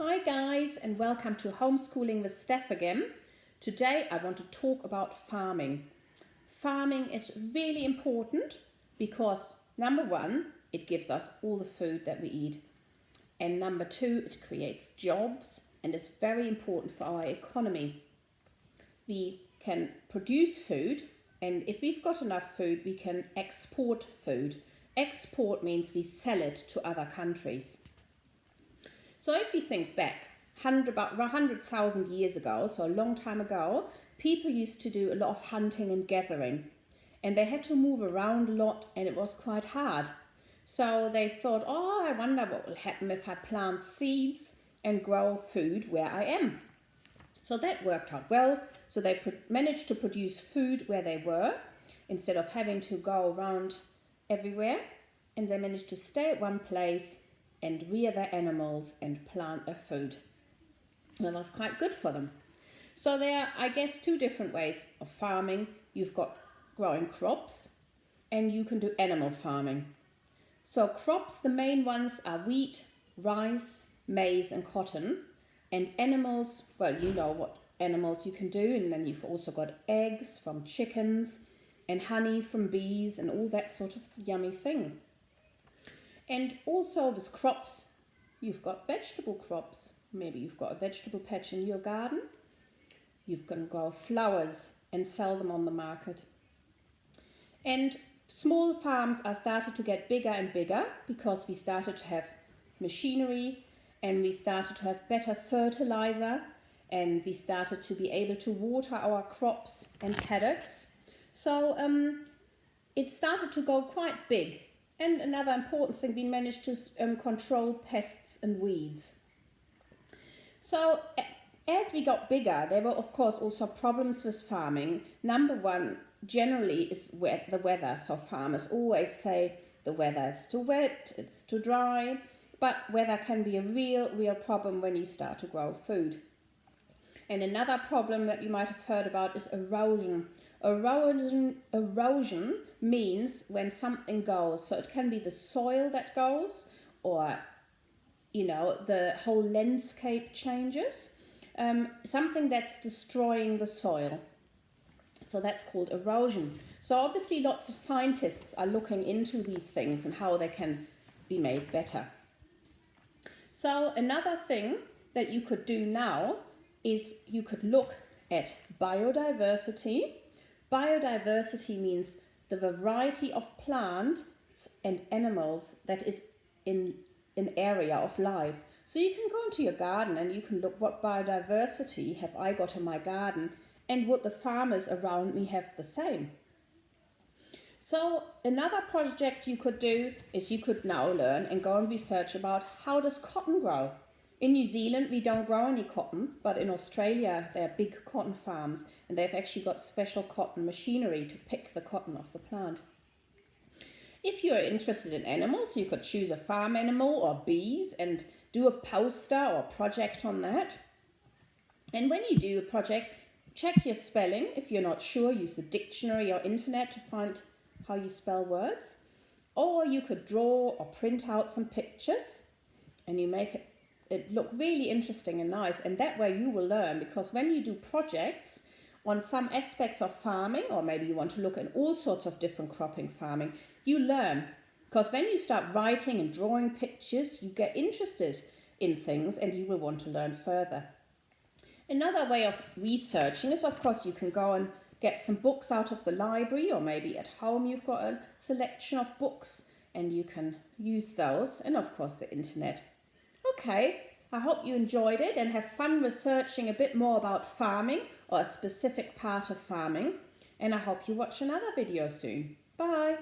Hi guys, and welcome to Homeschooling with Steph again. Today I want to talk about farming. Farming is really important because number one, it gives us all the food that we eat. And number two, it creates jobs and is very important for our economy. We can produce food, and if we've got enough food, we can export food. Export means we sell it to other countries. So if you think back, about 100,000 years ago, so a long time ago, people used to do a lot of hunting and gathering. And they had to move around a lot and it was quite hard. So they thought, I wonder what will happen if I plant seeds and grow food where I am. So that worked out well. So they managed to produce food where they were instead of having to go around everywhere. And they managed to stay at one place and rear their animals and plant their food. That was quite good for them. So there are, I guess, two different ways of farming. You've got growing crops and you can do animal farming. So crops, the main ones are wheat, rice, maize and cotton. And animals, well, you know what animals you can do. And then you've also got eggs from chickens and honey from bees and all that sort of yummy thing. And also with crops, you've got vegetable crops. Maybe you've got a vegetable patch in your garden. You can grow flowers and sell them on the market. And small farms are started to get bigger and bigger because we started to have machinery and we started to have better fertilizer and we started to be able to water our crops and paddocks. So it started to go quite big. And another important thing, we managed to control pests and weeds. So as we got bigger, there were of course also problems with farming. Number one, generally, is the weather. So farmers always say the weather is too wet, it's too dry. But weather can be a real problem when you start to grow food. And another problem that you might have heard about is erosion. Erosion means when something goes, so it can be the soil that goes or, the whole landscape changes. Something that's destroying the soil. So that's called erosion. So obviously lots of scientists are looking into these things and how they can be made better. So another thing that you could do now is you could look at biodiversity. Biodiversity means the variety of plants and animals that is in an area of life. So you can go into your garden and you can look what biodiversity have I got in my garden and would the farmers around me have the same. So another project you could do is you could now learn and go and research about how does cotton grow. In New Zealand, we don't grow any cotton, but in Australia, there are big cotton farms and they've actually got special cotton machinery to pick the cotton off the plant. If you're interested in animals, you could choose a farm animal or bees and do a poster or project on that. And when you do a project, check your spelling. If you're not sure, use the dictionary or internet to find how you spell words. Or you could draw or print out some pictures and you make it look really interesting and nice, and that way you will learn, because when you do projects on some aspects of farming, or maybe you want to look at all sorts of different cropping farming, you learn, because when you start writing and drawing pictures, you get interested in things and you will want to learn further. Another way of researching is, of course, you can go and get some books out of the library, or maybe at home you've got a selection of books and you can use those, and of course the internet. Okay, I hope you enjoyed it and have fun researching a bit more about farming or a specific part of farming. And I hope you watch another video soon. Bye!